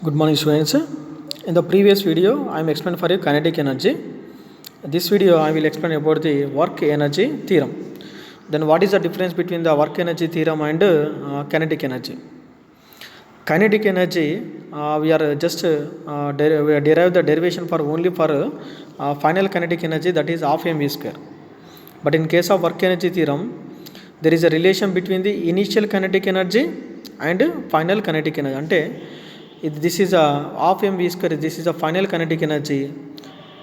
Good morning, students. In the previous video, I am explaining for you kinetic energy. This video, I will explain about the work energy theorem. Then, what is the difference between the work energy theorem and kinetic energy? Kinetic energy, we are just we are derive the derivation for only for final kinetic energy, that is half mv square. But in case of work energy theorem, there is a relation between the initial kinetic energy and final kinetic energy. Ante this is a half mv square, this is a final kinetic energy,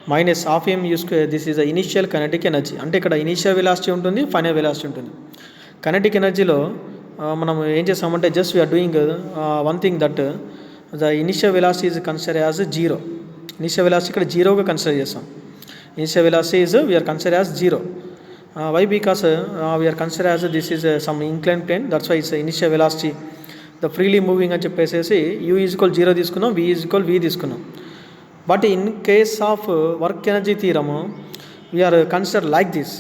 minus half mu square, this is the initial kinetic energy. అంటే ఇక్కడ initial velocity ఉంటుంది, final velocity ఉంటుంది. Kinetic ఎనర్జీలో మనం ఏం చేస్తామంటే just we're doing one thing that the initial velocity is consider as zero. Initial velocity ఇక్కడ జీరోగా కన్సిడర్ చేస్తాం. Initial velocity is we're consider as zero. Why because we're consider as this is some incline plane, that's why it's initial velocity the freely moving అని చెప్పేసి you is equal zero తీసుకున్నాం, వి is equal v తీసుకున్నాం. But in case of work energy theorem we're consider like this.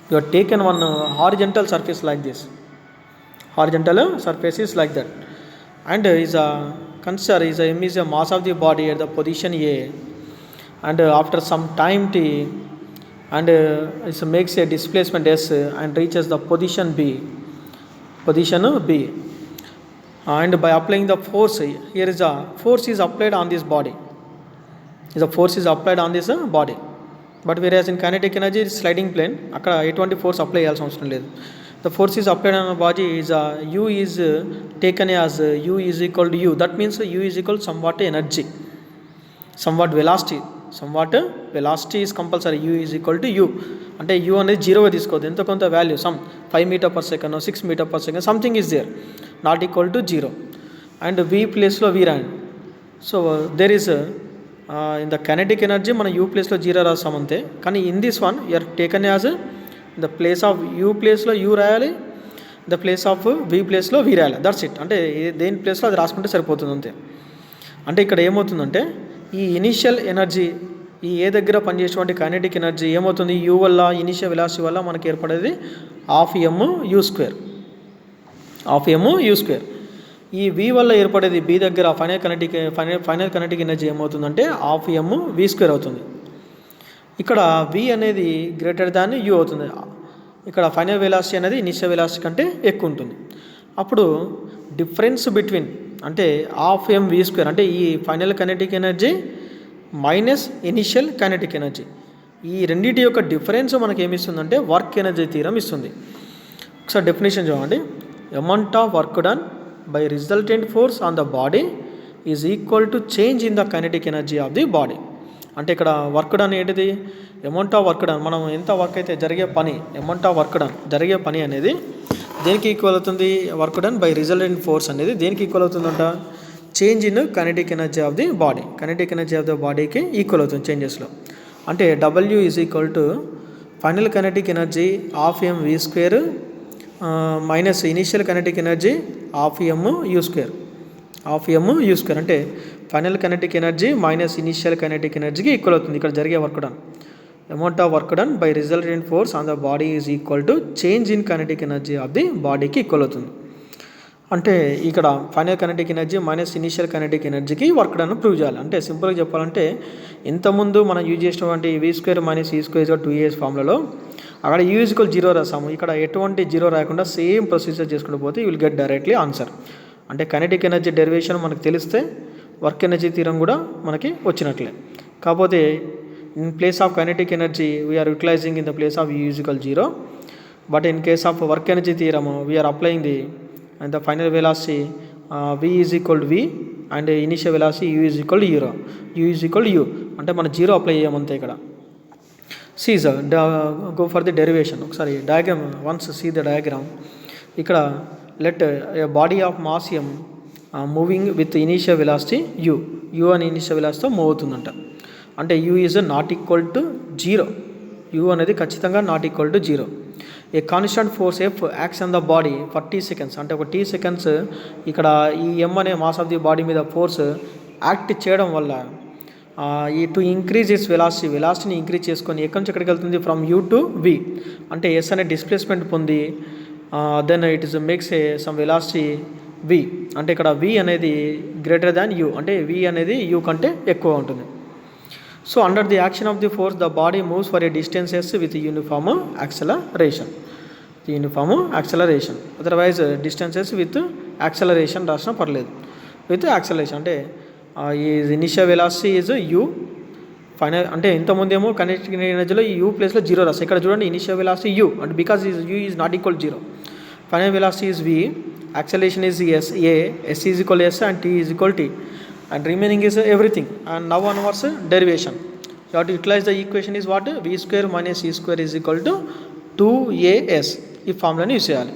You are taken one horizontal surface like this. Horizontal surface is like that and is consider is m is a mass of the body at the position A and after some time t and it makes a displacement S and reaches the position B. And by applying the force, here is a force is applied on this body. The force is applied on this body. But whereas in kinetic energy it's sliding plane, అక్కడ ఎటువంటి force apply చేయాల్సిన అవసరం లేదు. The force is applied on the body is u is taken as u is equal to u. That means u is equal to somewhat energy, somewhat velocity is compulsory. u is equal to u అంటే u అనేది జీరోగా తీసుకోవద్దు, ఎంత కొంత value some 5 meter per second 6 meter per second something is there, not equal to zero. And v ప్లేస్లో v రాయండి. So there is in the kinetic energy మనం u ప్లేస్లో zero రాస్తాం అంతే. కానీ in this one you're taken as the place of u ప్లేస్లో u రాయాలి, the place of v ప్లేస్లో v రాయాలి. That's it. అంటే దేని ప్లేస్లో అది రాసుకుంటే సరిపోతుంది అంతే. అంటే ఇక్కడ ఏమవుతుందంటే ఈ ఇనిషియల్ ఎనర్జీ ఈ ఏ దగ్గర పనిచేసేటువంటి కైనెటిక్ ఎనర్జీ ఏమవుతుంది, యూ వల్ల ఇనిషియల్ వెలాసిటీ వల్ల మనకి ఏర్పడేది హాఫ్ mu స్క్వేర్. ఈ v వల్ల ఏర్పడేది b దగ్గర ఫైనల్ కైనెటిక్ ఎనర్జీ ఏమవుతుందంటే హాఫ్ v స్క్వేర్ అవుతుంది. ఇక్కడ v అనేది గ్రేటర్ దాన్ u అవుతుంది. ఇక్కడ ఫైనల్ వెలాసిటీ అనేది ఇనిషియల్ వెలాసిటీ కంటే ఎక్కువ ఉంటుంది. అప్పుడు డిఫరెన్స్ బిట్వీన్ అంటే హాఫ్ mv స్క్వేర్ అంటే ఈ final kinetic energy minus initial kinetic energy, ఈ రెండింటి యొక్క డిఫరెన్స్ మనకి ఏమిస్తుందంటే వర్క్ ఎనర్జీ థీరం ఇస్తుంది. ఒకసారి డెఫినేషన్ చూడండి. Amount of work done by resultant force on the body is equal to change in the kinetic energy of the body. అంటే ఇక్కడ work done ఏంటిది, అమౌంట్ ఆఫ్ వర్క్ డన్, మనం ఎంత work అయితే జరిగే పని, అమౌంట్ ఆఫ్ వర్క్ డన్ జరిగే పని అనేది దేనికి ఈక్వల్ అవుతుంది, work done by resultant force అనేది దేనికి ఈక్వల్ అవుతుందంట, change in kinetic energy of the body. Kinetic energy of the బాడీకి ఈక్వల్ అవుతుంది చేంజెస్లో. అంటే W is equal to final kinetic energy half mv square minus initial kinetic energy half mu square. అంటే final kinetic energy minus initial kinetic ఎనర్జీకి equal అవుతుంది ఇక్కడ జరిగే work done. Amount of work done by resultant force on the body is equal to change in kinetic energy of the బాడీకి equal అవుతుంది. అంటే ఇక్కడ final kinetic energy minus initial kinetic ఎనర్జీకి work done prove చేయాలి. అంటే సింపుల్గా చెప్పాలంటే ఇంతకుముందు మనం యూజ్ చేసినటువంటి v square minus e square 2as ఫార్ములలో అక్కడ u ఈక్వల్ జీరో రాసాము. ఇక్కడ ఎటువంటి జీరో రాకుండా సేమ్ ప్రొసీజర్ చేసుకుంటూ పోతే you will get directly answer. అంటే కైనెటిక్ ఎనర్జీ డెరివేషన్ మనకు తెలిస్తే వర్క్ ఎనర్జీ థీరం కూడా మనకి వచ్చినట్లే. కాకపోతే in place of kinetic energy we're utilising in the place of u equal zero. But in case of work energy theorem we're applying the and the final velocity v is equal to v and initial velocity u is equal to u అంటే మనం zero apply చేయమంతే ఇక్కడ. see sir, go for the derivation. ఒకసారి diagram once see the diagram. ఇక్కడ let a body of mass m moving with initial velocity u అని initial వెలాసిటీతో move అవుతుందంట. అంటే u is not equal to zero, u అనేది ఖచ్చితంగా not equal to zero. A constant force F acts on the body for t seconds. అంటే ఒక t seconds ఇక్కడ ఈ m అనే మాస్ ఆఫ్ ది బాడీ మీద ఫోర్స్ యాక్ట్ చేయడం వల్ల ఈ టు ఇంక్రీజ్ ఇట్స్ వెలాసిటీని ఇంక్రీజ్ చేసుకొని ఎక్కడి నుంచి ఎక్కడికి వెళ్తుంది, ఫ్రమ్ u టు v. అంటే s అనే డిస్ప్లేస్మెంట్ పొంది then it is makes some velocity v అంటే ఇక్కడ v అనేది గ్రేటర్ దాన్ u అంటే v అనేది u కంటే ఎక్కువ ఉంటుంది. So under the action of the force the body moves for a distances with uniform acceleration. Otherwise distances with acceleration రాసిన పర్లేదు. విత్ యాక్సలరేషన్ అంటే ఈ initial velocity is u final అంటే ఇంతకుముందేమో కైనెటిక్ ఎనర్జీలో u ప్లేస్లో 0 రాస్తాయి. ఇక్కడ చూడండి ఇనిషియల్ వెలాసిటీ u అంటే because u is not equal 0. Final velocity is v, acceleration is s, is equal to s and t is equal to t, and remaining is everything. And now onwards derivation, you have to utilize the equation is what? V square minus e square is equal to 2as. ఈ ఫార్ములాని use చేయాలి.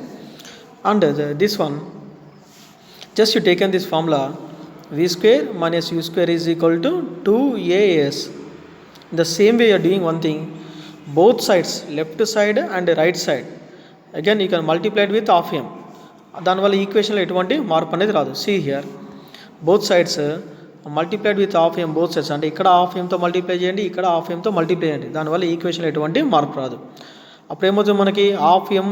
And this one just you taken this formula v square minus u square is equal to 2as. In the same way you are doing one thing, both sides left side and right side again you can multiply it with half m. దానివల్ల ఈక్వేషన్లో ఎటువంటి మార్పు అనేది రాదు. See here both sides multiplied with half M, both sides అంటే ఇక్కడ half ఎంతో multiply చేయండి, ఇక్కడ హాఫ్ ఎంతో మల్టిప్లై చేయండి, దానివల్ల ఈక్వేషన్లో ఎటువంటి మార్పు రాదు. అప్పుడు ఏమవుతుంది మనకి half m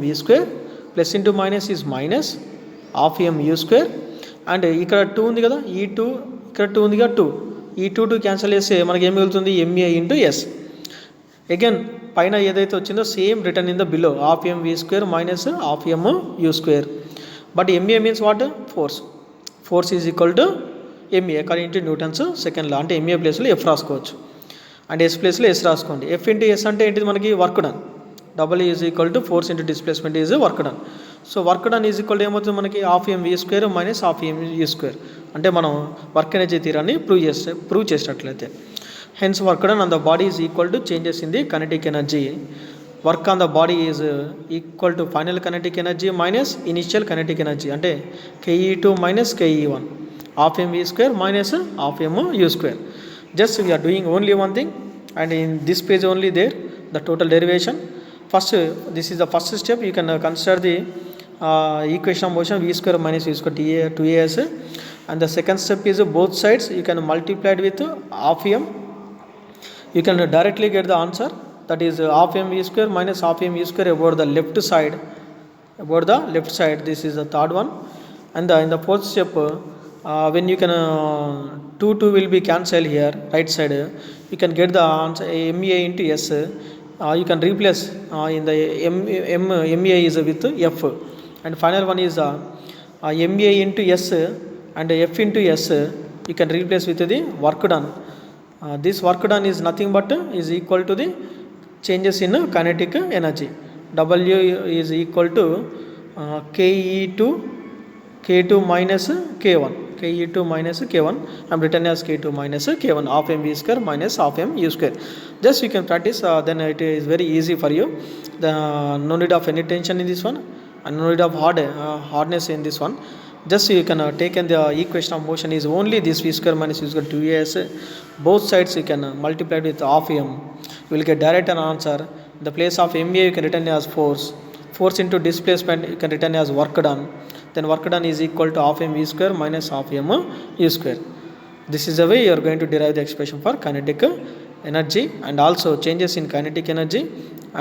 v square plus into minus is minus half m u square. And ఇక్కడ 2 ఉంది కదా, ఈ 2 ఇక్కడ 2 ఉంది కదా, 2 ఈ 2 క్యాన్సిల్ చేస్తే మనకి ఏం మిగులుతుంది? MA into yes. అగైన్ పైన ఏదైతే వచ్చిందో same return in the below half m v square minus half m u square. But m a means what? Force is equal to m a according to Newton's second law. అంటే m a ప్లేస్లో F రాసుకోవచ్చు and S ప్లేస్లో S రాసుకోండి. F into S అంటే ఏంటిది మనకి? Work done. W is equal to force into displacement is work done. So work done is equal to ఏమవుతుంది మనకి? Half m v square minus half m u square. అంటే మనం work energy థియరాన్ని prove చేసినట్లయితే hence work done on the body is equal to changes in the kinetic energy. Work on the body is equal to final kinetic energy minus initial kinetic energy. అంటే ke2 minus ke1 half m v square minus half m u square. Just we are doing only one thing and in this page only there the total derivation. First this is the first step. You can consider the equation of motion v square minus u square 2as, and the second step is both sides you can multiply it with half m. You can directly get the answer, that is half m v square minus half m u square about the left side. This is the third one. And in the fourth step when you can 2 will be cancelled here right side, you can get the answer ma into s. You can replace in the ma is with f, and final one is ma into s and f into s. You can replace with the work done. This work done is nothing but is equal to the changes in kinetic energy. W is equal to K2 minus K1. I am written as K2 minus K1 half m v square minus half m u square. Just you can practice, then it is very easy for you. No need of any tension in this one and no need of hardness in this one. Just you can take in the equation of motion is only this v square minus u square 2as. Both sides you can multiply it with half m. You will get direct an answer. In the place of ma you can written as force into displacement you can written as work done. Then work done is equal to half m v square minus half m u square. This is the way you are going to derive the expression for kinetic energy and also changes in kinetic energy,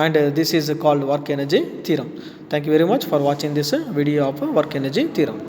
and this is called work energy theorem. Thank you very much for watching this video of work energy theorem.